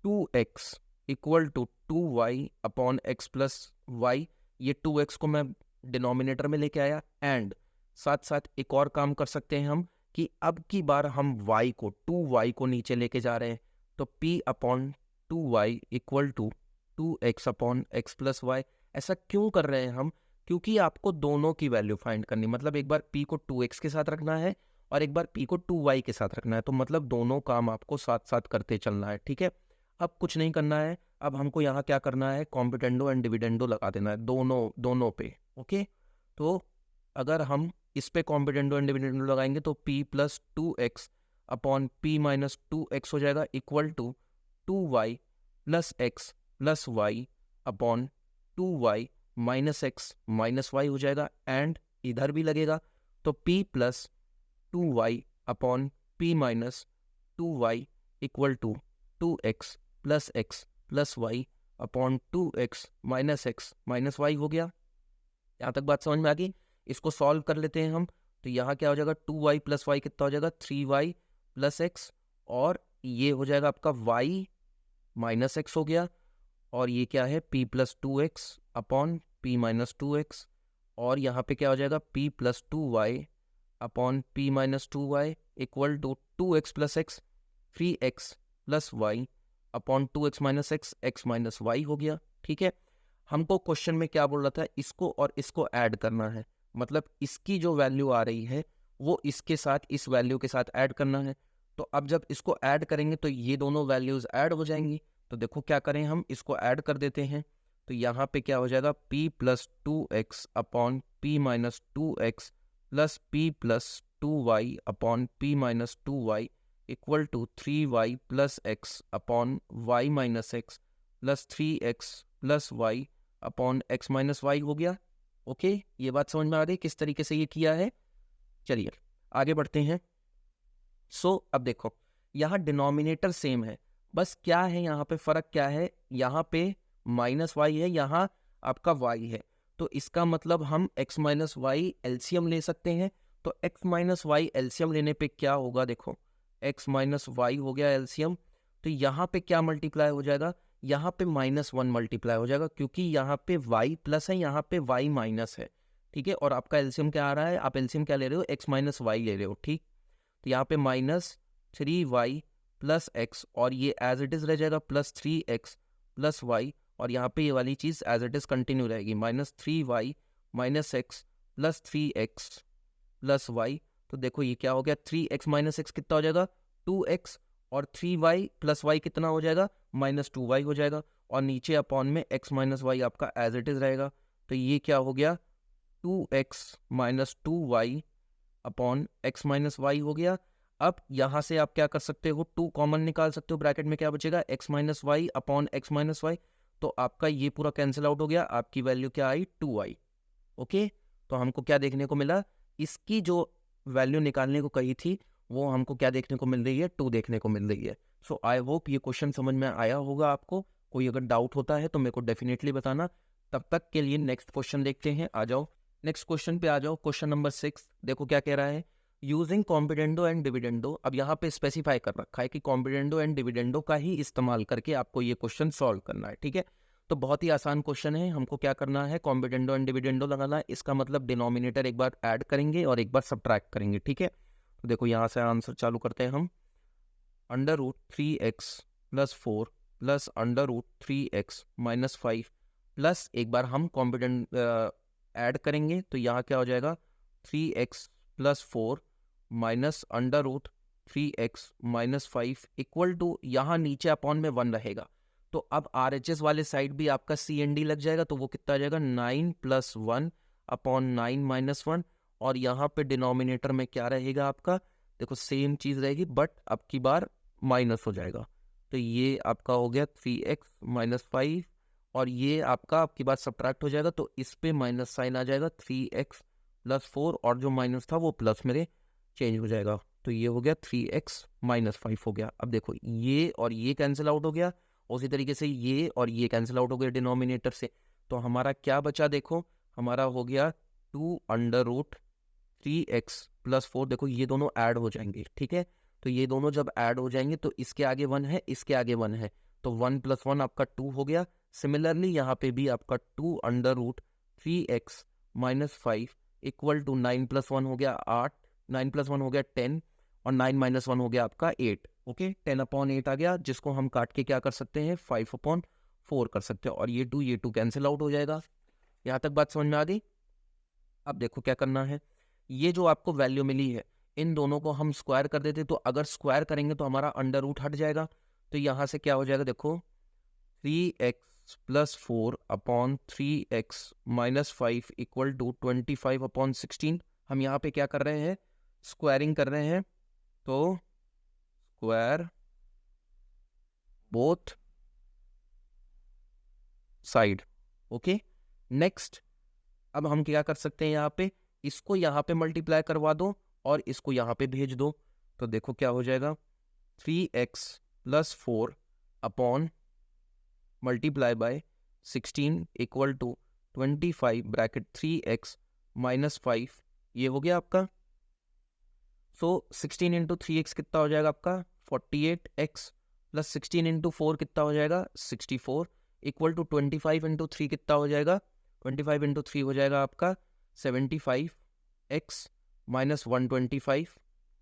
2x equal to 2y upon x plus y. ये 2x को मैं डिनोमिनेटर में लेके आया, एंड साथ साथ एक और काम कर सकते हैं हम कि अब की बार हम y को 2y को नीचे लेके जा रहे हैं, तो p upon 2y equal to 2x upon x plus y. ऐसा क्यों कर रहे हैं हम? क्योंकि आपको दोनों की वैल्यू फाइंड करनी, मतलब एक बार p को 2x के साथ रखना है और एक बार p को 2y के साथ रखना है, तो मतलब दोनों काम आपको साथ साथ करते चलना है, ठीक है। अब कुछ नहीं करना है, अब हमको यहाँ क्या करना है, कॉम्पिटेंडो एंड डिविडेंडो लगा देना है दोनों पे। ओके, तो अगर हम इस पे कॉम्पिटेंडो एंड डिविडेंडो लगाएंगे तो p plus 2x upon p minus 2x हो जाएगा equal to 2y plus x plus y upon 2y minus x minus y हो जाएगा, एंड इधर भी लगेगा, तो p plus 2y upon p minus 2y equal to 2x plus x plus y upon 2x minus y हो गया। यहाँ तक बात समझ में आ गई। इसको सॉल्व कर लेते हैं हम, तो यहाँ क्या हो जाएगा 2y प्लस वाई कितना हो जाएगा 3y प्लस x, और ये हो जाएगा आपका y माइनस x हो गया, और ये क्या है p plus 2x upon p minus 2x, और यहाँ पे क्या हो जाएगा p plus 2y upon p minus 2y equal to 2x plus x 3x plus y upon 2x minus x minus y हो गया, ठीक है। हमको क्वेश्चन में क्या बोल रहा था, इसको और इसको ऐड करना है, मतलब इसकी जो वैल्यू आ रही है वो इसके साथ इस वैल्यू के साथ ऐड करना है। तो अब जब इसको ऐड करेंगे तो ये दोनों वैल्यूज ऐड हो जाएंगी। तो देखो क्या करें, हम इसको ऐड कर देते हैं, तो यहाँ पे क्या हो जाएगा p plus 2x upon p minus 2x plus p plus 2y upon p minus 2y equal to 3y plus x upon y minus x plus 3x plus y upon x minus y हो गया। Okay, ये बात समझ में आ गई किस तरीके से ये किया है। चलिए आगे बढ़ते हैं। अब देखो यहाँ डिनोमिनेटर सेम है, बस क्या है यहाँ पे फर्क क्या है, यहाँ पे माइनस वाई है, यहाँ आपका वाई है, तो इसका मतलब हम x माइनस वाई एलसीएम ले सकते हैं। तो x माइनस वाई एलसीएम लेने पे क्या होगा, देखो एक्स माइनस वाई हो गया एलसीएम, तो यहाँ पे क्या मल्टीप्लाई हो जाएगा, यहाँ पे -1 मल्टीप्लाई हो जाएगा, क्योंकि यहाँ पे y प्लस है, यहाँ पे y माइनस है, ठीक है। और आपका एलसीएम क्या आ रहा है, आप एलसीएम क्या ले रहे हो, x माइनस वाई ले रहे हो, ठीक। तो यहाँ पे -3y प्लस एक्स, और ये एज इट इज रह जाएगा +3x प्लस वाई, और यहाँ पे ये वाली चीज़ एज इट इज कंटिन्यू रहेगी, -3y minus x plus 3x plus y. तो देखो ये क्या हो गया, 3x माइनस एक्स कितना हो जाएगा, 2x, और 3y प्लस वाई कितना हो जाएगा, -2y हो जाएगा, और नीचे अपॉन में x माइनस वाई आपका एज इट इज रहेगा। तो ये क्या हो गया, 2x minus 2y upon x minus y हो गया। अब यहाँ से आप क्या कर सकते हो, 2 कॉमन निकाल सकते हो, ब्रैकेट में क्या बचेगा, x minus y upon x minus y, तो आपका ये पूरा कैंसिल आउट हो गया, आपकी वैल्यू क्या आई, 2i। ओके, तो हमको क्या देखने को मिला, इसकी जो वैल्यू निकालने को कही थी वो हमको क्या देखने को मिल रही है, 2 देखने को मिल रही है। सो आई होप ये क्वेश्चन समझ में आया होगा आपको। कोई अगर डाउट होता है तो मेरे को डेफिनेटली बताना। तब तक के लिए नेक्स्ट क्वेश्चन देखते हैं, आ जाओ नेक्स्ट क्वेश्चन पे आ जाओ। क्वेश्चन नंबर 6 देखो क्या कह रहा है, यूजिंग कॉम्पिडेंडो एंड डिविडेंडो। अब यहाँ पे स्पेसिफाई कर रखा है कि कॉम्पिडेंडो एंड डिविडेंडो का ही इस्तेमाल करके आपको ये क्वेश्चन सॉल्व करना है, ठीक है। तो बहुत ही आसान क्वेश्चन है, हमको क्या करना है, कॉम्पिडेंडो एंड डिविडेंडो लगाना है। इसका मतलब डिनोमिनेटर एक बार ऐड करेंगे और एक बार सब्ट्रैक्ट करेंगे, ठीक है। तो देखो यहाँ से आंसर चालू करते हैं हम, √3x plus 4 plus √3x minus 5 plus एक बार हम कॉम्पिडेंट ऐड करेंगे, तो यहाँ क्या हो जाएगा, 3x plus 4 minus √3x minus 5 equal to, यहाँ नीचे अपॉन में 1 रहेगा, तो अब RHS वाले साइड भी आपका CND लग जाएगा, तो वो कितना आ जाएगा, 9 + 1 अपॉन 9 - 1, और यहाँ पे डिनोमिनेटर में क्या रहेगा आपका, देखो सेम चीज़ रहेगी बट अब की बार माइनस हो जाएगा, तो ये आपका हो गया 3x माइनस 5, और ये आपका अब की बार सब्ट्रैक्ट हो जाएगा, तो इस पे माइनस साइन आ जाएगा, 3x प्लस 4, और जो माइनस था वो प्लस मेरे चेंज हो जाएगा, तो ये हो गया 3x माइनस 5 हो गया। अब देखो ये और ये कैंसिल आउट हो गया, उसी तरीके से ये और ये कैंसिल आउट हो गया डिनोमिनेटर से, तो हमारा क्या बचा, देखो हमारा हो गया 2√3x प्लस 4, देखो ये दोनों ऐड हो जाएंगे, ठीक है। तो ये दोनों जब ऐड हो जाएंगे तो इसके आगे 1 है, इसके आगे 1 है, तो 1 + 1 आपका 2 हो गया। सिमिलरली यहाँ पे भी आपका 2√3x माइनस 5 इक्वल टू 9 + 1 हो गया 8, 9 + 1 हो गया 10, और 9 - 1 हो गया आपका 8। ओके, 10/8 आ गया, जिसको हम काट के क्या कर सकते हैं, 5/4 कर सकते हैं, और ये 2 कैंसिल आउट हो जाएगा। यहाँ तक बात समझ में आ गई। अब देखो क्या करना है, ये जो आपको वैल्यू मिली है इन दोनों को हम स्क्वायर कर देते, तो अगर स्क्वायर करेंगे तो हमारा अंडर रूट हट जाएगा, तो यहाँ से क्या हो जाएगा, देखो 3x plus 4 upon 3x minus 5 equal to 25/16। हम यहाँ पे क्या कर रहे हैं, स्क्वायरिंग कर रहे हैं, तो square both side. Okay, next अब हम क्या कर सकते हैं, यहाँ पे इसको यहाँ पे मल्टीप्लाई करवा दो और इसको यहाँ पे भेज दो, तो देखो क्या हो जाएगा, 3x plus 4 upon multiply by 16 equal to 25 bracket 3x minus 5, ये हो गया आपका। सो 16 × 3x कितना हो जाएगा आपका, 48x प्लस 16 × 4 कितना हो जाएगा, 64 इक्वल टू 25 × 3 कितना हो जाएगा, 25 × 3 हो जाएगा आपका 75x माइनस 125।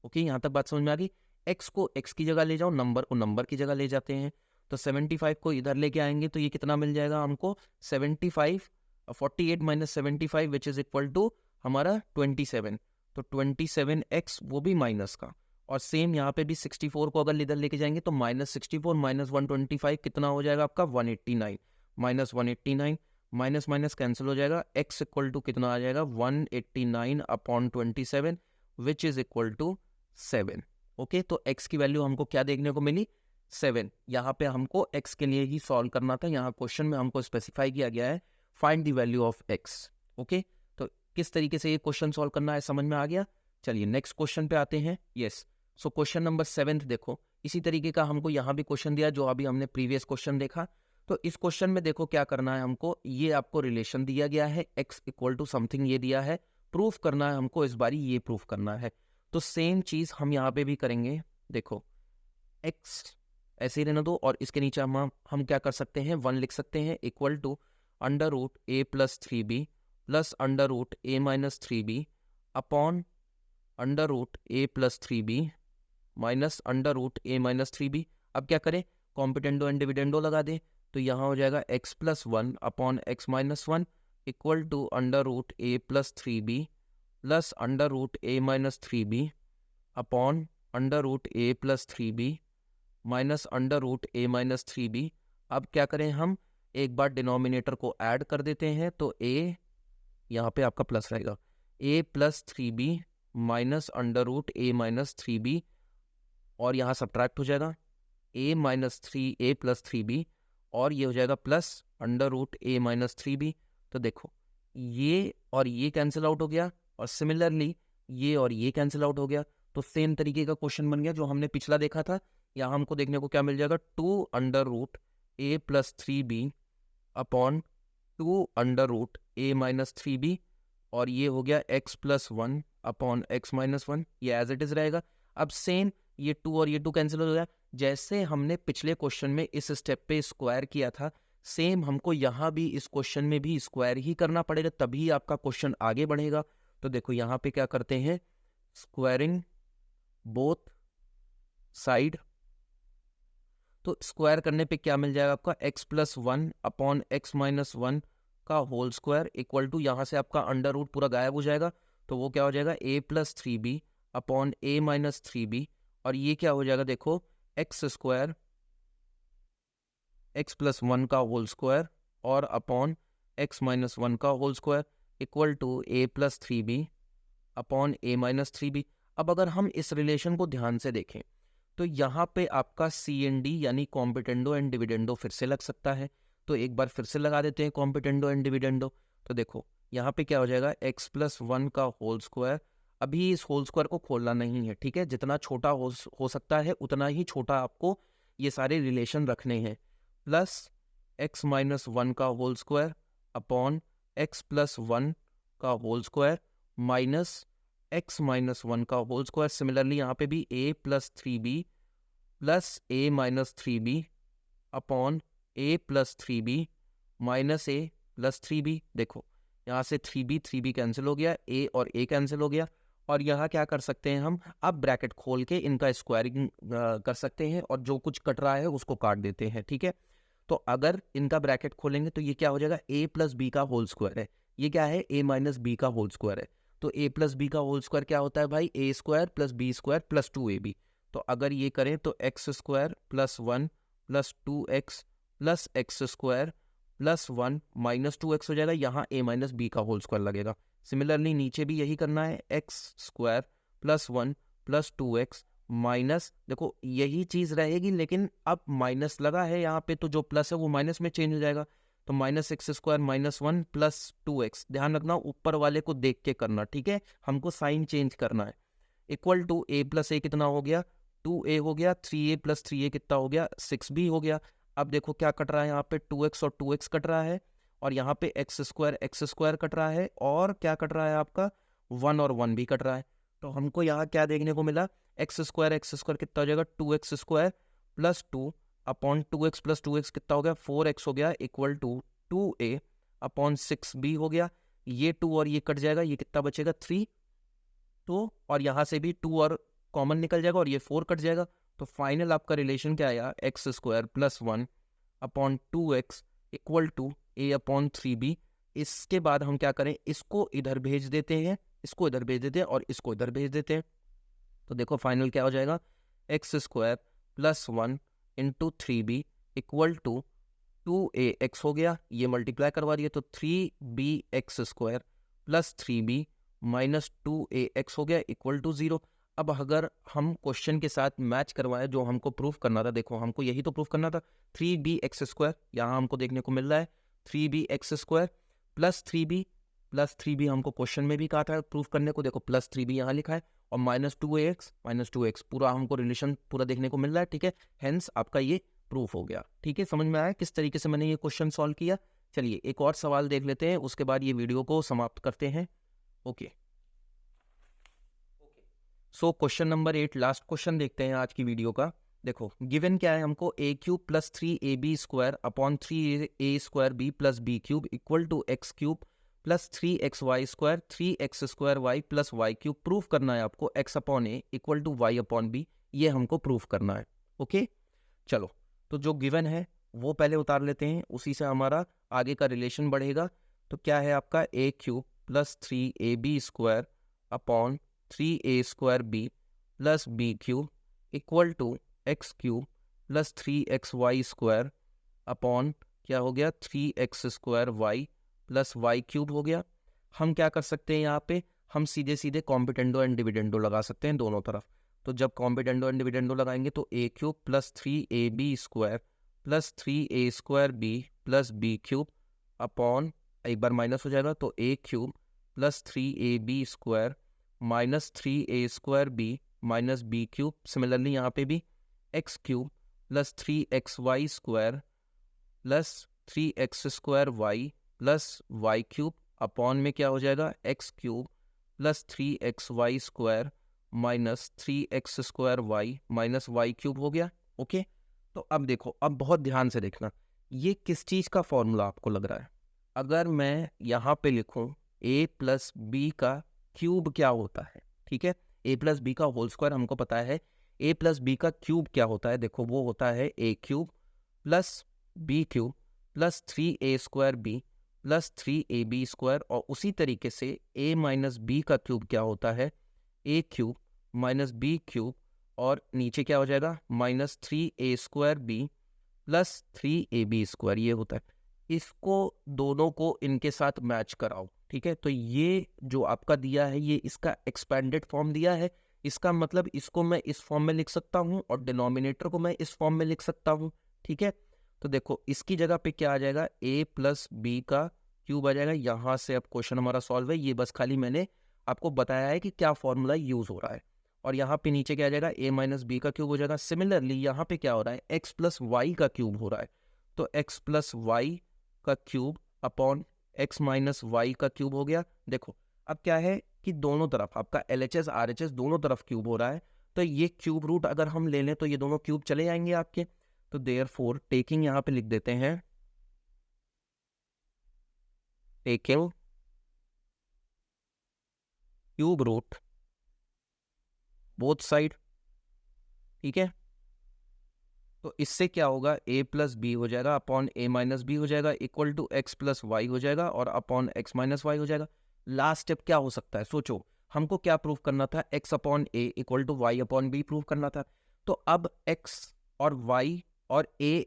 ओके, यहाँ तक बात समझ में आ गई। x को x की जगह ले जाओ, नंबर को नंबर की जगह ले जाते हैं, तो 75 को इधर लेके आएंगे तो ये कितना मिल जाएगा हमको, 75 48 minus 75 which is equal to हमारा 27, तो 27x वो भी माइनस का, और सेम यहाँ पे भी 64 को अगर इधर लेके जाएंगे तो -64 माइनस 125 कितना हो जाएगा आपका, 189, माइनस 189, माइनस माइनस कैंसिल हो जाएगा, x इक्वल टू कितना आ जाएगा, 189/27 which is equal to 7। Okay, तो x की वैल्यू हमको क्या देखने को मिली, 7। यहाँ पे हमको x के लिए ही सॉल्व करना था, यहाँ क्वेश्चन में हमको स्पेसिफाई किया गया है find the value of x। Okay, तो किस तरीके से ये क्वेश्चन सॉल्व करना है समझ में आ गया। चलिए नेक्स्ट क्वेश्चन पे आते हैं। यस, सो क्वेश्चन नंबर 7 देखो, इसी तरीके का हमको यहाँ भी क्वेश्चन दिया जो अभी हमने प्रीवियस क्वेश्चन देखा। तो इस क्वेश्चन में देखो क्या करना है हमको, ये आपको रिलेशन दिया गया है, x इक्वल टू समथिंग ये दिया है, प्रूफ करना है हमको, इस बारी ये प्रूफ करना है। तो सेम चीज हम यहाँ पे भी करेंगे, देखो x ऐसे ही रहने दो, और इसके नीचे हम क्या कर सकते हैं, 1 लिख सकते हैं, equal to under root a plus 3b plus under root a minus 3b upon under root a plus 3b minus under root a minus 3b। अब क्या करें, कॉम्पिटेंडो एंड डिविडेंडो लगा दें, तो यहाँ हो जाएगा x plus 1 upon x minus 1 equal to under root a plus 3b plus under root a minus 3b upon under root a plus 3b minus under root a minus 3b। अब क्या करें, हम एक बार डिनोमिनेटर को add कर देते हैं, तो a यहाँ पे आपका प्लस रहेगा, a plus 3b minus under root a minus 3b, और यहाँ सब्ट्रैक्ट हो जाएगा a minus 3a plus 3b, और ये हो जाएगा plus under root a minus 3b। तो देखो ये और ये कैंसिल आउट हो गया, और सिमिलरली ये और ये कैंसिल आउट हो गया। तो सेम तरीके का क्वेश्चन बन गया जो हमने पिछला देखा था। यहाँ हमको देखने को क्या मिल जाएगा, 2 under root a plus 3b upon 2 under root a minus 3b, और ये हो गया x plus 1 upon x minus 1, ये एज इट इज रहेगा। अब सेम ये 2 और ये 2 कैंसिल हो गया, जैसे हमने पिछले क्वेश्चन में इस स्टेप पे स्क्वायर किया था, सेम हमको यहाँ भी इस क्वेश्चन में भी स्क्वायर ही करना पड़ेगा, तभी आपका क्वेश्चन आगे बढ़ेगा। तो देखो यहाँ पे क्या करते हैं, स्क्वायरिंग बोथ साइड। तो स्क्वायर करने पे क्या मिल जाएगा आपका, x plus 1 upon x minus 1 का होल स्क्वायर इक्वल टू, यहाँ से आपका अंडर रूट पूरा गायब हो जाएगा, तो वो क्या हो जाएगा a plus 3b upon a minus 3b, और ये क्या हो जाएगा, देखो एक्स स्क्वायर x प्लस 1 का होल स्क्वायर और अपॉन x माइनस 1 का whole square equal to a plus 3b upon a minus 3b। अब अगर हम इस रिलेशन को ध्यान से देखें, तो यहाँ पे आपका CND यानी कॉम्पिटेंडो एंड डिविडेंडो फिर से लग सकता है। तो एक बार फिर से लगा देते हैं कॉम्पिटेंडो एंड डिविडेंडो। तो देखो यहाँ पे क्या हो जाएगा, x प्लस 1 का होल स्क्वायर। अभी इस होल स्क्वायर को खोलना नहीं है, ठीक है, जितना छोटा हो सकता है उतना ही छोटा आपको ये सारे रिलेशन रखने हैं, प्लस x माइनस 1 का whole square upon x plus 1 का whole square minus x minus 1 का होल स्क्वायर। सिमिलरली यहाँ पे भी a plus 3b plus a minus 3b upon a plus 3b minus a plus 3b। देखो यहाँ से 3b cancel हो गया, a और a कैंसिल हो गया, और यहाँ क्या कर सकते हैं हम, अब ब्रैकेट खोल के इनका स्क्वायरिंग कर सकते हैं, और जो कुछ कट रहा है उसको काट देते हैं, ठीक है। तो अगर इनका ब्रैकेट खोलेंगे तो ये क्या हो जाएगा, a प्लस बी का होल स्क्वायर है, ये क्या है, a माइनस बी का होल स्क्वायर है। तो a प्लस बी का होल स्क्वायर क्या होता है भाई, a square plus b square plus 2ab। तो अगर ये करें तो x square plus 1 plus 2x plus x square plus 1 minus 2x हो जाएगा, यहाँ a माइनस बी का होल स्क्वायर लगेगा। सिमिलरली नीचे भी यही करना है, x square plus 1 plus 2x minus, देखो यही चीज रहेगी, लेकिन अब माइनस लगा है यहाँ पे, तो जो प्लस है वो माइनस में चेंज हो जाएगा। तो minus x square minus 1 plus 2x, ध्यान रखना ऊपर वाले को देख के करना, ठीक है, हमको साइन चेंज करना है, इक्वल टू a प्लस ए कितना हो गया, 2a हो गया, 3a प्लस 3a कितना हो गया, 6b हो गया। अब देखो क्या कट रहा है, यहाँ पे 2x और 2x कट रहा है, और यहाँ पे एक्स स्क्वायर कट रहा है, और क्या कट रहा है आपका, 1 और 1 भी कट रहा है। तो हमको यहाँ क्या देखने को मिला, एक्स स्क्वायर कितना हो जाएगा, 2x square plus 2 upon 2x plus 2x कितना हो गया, 4x हो गया, equal to 2a upon 6b हो गया। ये 2 और ये कट जाएगा, ये कितना बचेगा, 3। तो और यहाँ से भी 2 और कॉमन निकल जाएगा, और ये 4 कट जाएगा। तो फाइनल आपका रिलेशन क्या आया, x square plus 1 upon 2x equal to a upon 3b। इसके बाद हम क्या करें, इसको इधर भेज देते हैं, इसको इधर भेज देते हैं, और इसको इधर भेज देते हैं। तो देखो फाइनल क्या हो जाएगा, x square plus 1 into 3b equal to 2ax हो गया, ये मल्टीप्लाई करवा दिए, तो 3bx square plus 3b minus 2ax हो गया इक्वल टू 0। अब अगर हम क्वेश्चन के साथ मैच करवाएं, जो हमको प्रूफ करना था, देखो हमको यही तो प्रूफ करना था, 3bx स्क्वायर यहाँ हमको देखने को मिल रहा है, 3bx स्क्वायर प्लस 3b हमको क्वेश्चन में भी कहा था प्रूफ करने को, देखो प्लस 3b यहाँ लिखा है, और माइनस 2ax पूरा हमको रिलेशन पूरा देखने को मिल रहा है, ठीक है। हेंस आपका ये प्रूफ हो गया, ठीक है। समझ में आया किस तरीके से मैंने ये क्वेश्चन सॉल्व किया। चलिए एक और सवाल देख लेते हैं, उसके बाद ये वीडियो को समाप्त करते हैं। Okay, so question number 8 last question देखते हैं आज की वीडियो का। देखो गिवन क्या है हमको, a cube plus 3ab square upon 3a square b plus b cube equal to x cube plus 3xy square 3x square y plus y cube. Proof करना है आपको x upon a equal to y upon b, ये हमको proof करना है। Okay चलो, तो जो गिवन है वो पहले उतार लेते हैं, उसी से हमारा आगे का रिलेशन बढ़ेगा। तो क्या है आपका, a cube plus 3ab square upon 3a square b plus b cube equal to x cube plus 3xy square upon क्या हो गया 3x square y plus y cube हो गया। हम क्या कर सकते हैं यहाँ पे, हम सीधे सीधे कॉम्पिटेंडो एंड डिविडेंडो लगा सकते हैं दोनों तरफ। तो जब कॉम्पिटेंडो एंड डिविडेंडो लगाएंगे तो a cube plus 3ab square plus 3a square b plus b cube upon, एक बार माइनस हो जाएगा तो a cube plus 3ab square minus 3a square b minus b cube. Similarly यहाँ पे भी x cube plus 3xy square plus 3x square y plus y cube upon में क्या हो जाएगा, x cube plus 3xy square minus 3x square y minus y cube हो गया। Okay, तो अब देखो, अब बहुत ध्यान से देखना, ये किस चीज़ का फॉर्मूला आपको लग रहा है। अगर मैं यहाँ पे लिखूँ a प्लस बी का क्यूब क्या होता है, ठीक है, a प्लस बी का होल स्क्वायर हमको पता है, a प्लस बी का क्यूब क्या होता है, देखो वो होता है a cube plus b cube plus 3a square b plus 3ab square. और उसी तरीके से a माइनस बी का क्यूब क्या होता है, a cube minus b cube और नीचे क्या हो जाएगा minus 3a square b plus 3ab square, ये होता है। इसको दोनों को इनके साथ मैच कराओ, ठीक है। तो ये जो आपका दिया है ये इसका एक्सपेंडेड फॉर्म दिया है, इसका मतलब इसको मैं इस फॉर्म में लिख सकता हूँ और डिनोमिनेटर को मैं इस फॉर्म में लिख सकता हूँ, ठीक है। तो देखो इसकी जगह पे क्या आ जाएगा, a प्लस बी का क्यूब आ जाएगा। यहाँ से अब क्वेश्चन हमारा सॉल्व है, ये बस खाली मैंने आपको बताया है कि क्या फॉर्मूला यूज हो रहा है। और यहाँ पे नीचे क्या आ जाएगा, a माइनस बी का क्यूब हो जाएगा। सिमिलरली यहाँ पे क्या हो रहा है, x प्लस वाई का क्यूब हो रहा है, तो x प्लस वाई का cube upon x minus y का क्यूब हो गया। देखो अब क्या है कि दोनों तरफ आपका LHS RHS दोनों तरफ क्यूब हो रहा है, तो ये क्यूब रूट अगर हम ले लें तो ये दोनों क्यूब चले जाएंगे आपके। तो देयरफॉर टेकिंग यहाँ पे लिख देते हैं, taking cube root both side, ठीक है। तो इससे क्या होगा, a प्लस बी हो जाएगा अपॉन a माइनस बी हो जाएगा equal to x plus y हो जाएगा और अपॉन x माइनस वाई हो जाएगा। लास्ट स्टेप क्या हो सकता है, सोचो हमको क्या प्रूफ करना था, x upon a equal to y upon b proof करना था। तो अब x और y और a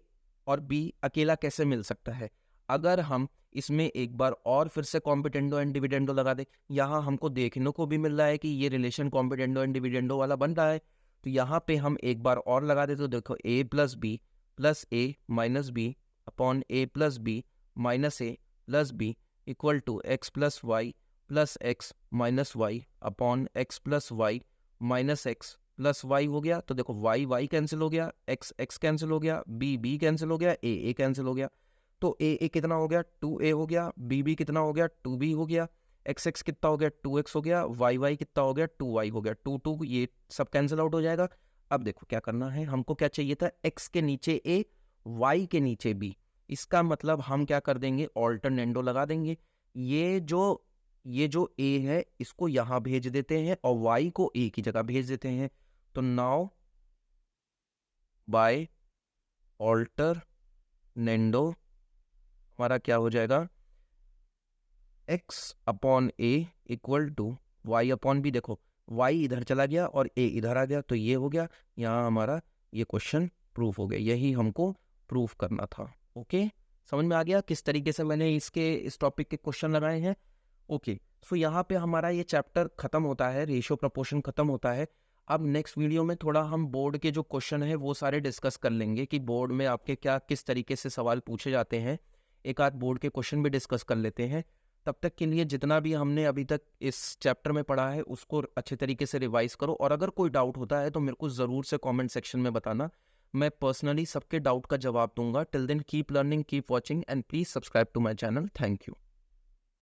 और b अकेला कैसे मिल सकता है, अगर हम इसमें एक बार और फिर से कॉम्पिटेंडो एंड डिविडेंडो लगा दे। यहाँ हमको देखने को भी मिल रहा है कि ये रिलेशन कॉम्पिटेंडो एंड डिविडेंडो वाला बन रहा है, तो यहाँ पे हम एक बार और लगा दे। तो देखो a plus b plus a minus b upon a plus b minus a plus b equal to x plus y plus x minus y upon x plus y minus x plus y हो गया। तो देखो Y Y cancel हो गया, x x cancel हो गया, B B cancel हो गया, ए कैंसिल हो गया। तो ए कितना हो गया, 2a हो गया, बी कितना हो गया, 2b हो गया, एक्स एक्स कितना हो गया, 2x हो गया, वाई कितना हो गया, 2y हो गया, 2 ये सब कैंसिल आउट हो जाएगा। अब देखो क्या करना है, हमको क्या चाहिए था, x के नीचे a y के नीचे b। इसका मतलब हम क्या कर देंगे, ऑल्टरनेंडो लगा देंगे। ये जो a है इसको यहाँ भेज देते हैं और y को a की जगह भेज देते हैं। तो नाउ बाय ऑल्टरनेंडो हमारा क्या हो जाएगा, x upon a equal to y upon b. देखो y इधर चला गया और a इधर आ गया, तो ये हो गया। यहाँ हमारा ये क्वेश्चन प्रूफ हो गया, यही हमको प्रूफ करना था। ओके, समझ में आ गया किस तरीके से मैंने इस टॉपिक के क्वेश्चन लगाए हैं। ओके, सो यहाँ पे हमारा ये चैप्टर खत्म होता है, रेशियो प्रपोर्शन खत्म होता है। अब नेक्स्ट वीडियो में थोड़ा हम बोर्ड के जो क्वेश्चन है वो सारे डिस्कस कर लेंगे कि बोर्ड में आपके क्या किस तरीके से सवाल पूछे जाते हैं। एक आध बोर्ड के क्वेश्चन भी डिस्कस कर लेते हैं। तब तक के लिए जितना भी हमने अभी तक इस चैप्टर में पढ़ा है उसको अच्छे तरीके से रिवाइज करो, और अगर कोई डाउट होता है तो मेरे को ज़रूर से कमेंट सेक्शन में बताना, मैं पर्सनली सबके डाउट का जवाब दूंगा। Till then keep learning, keep watching and please subscribe to my channel. Thank you.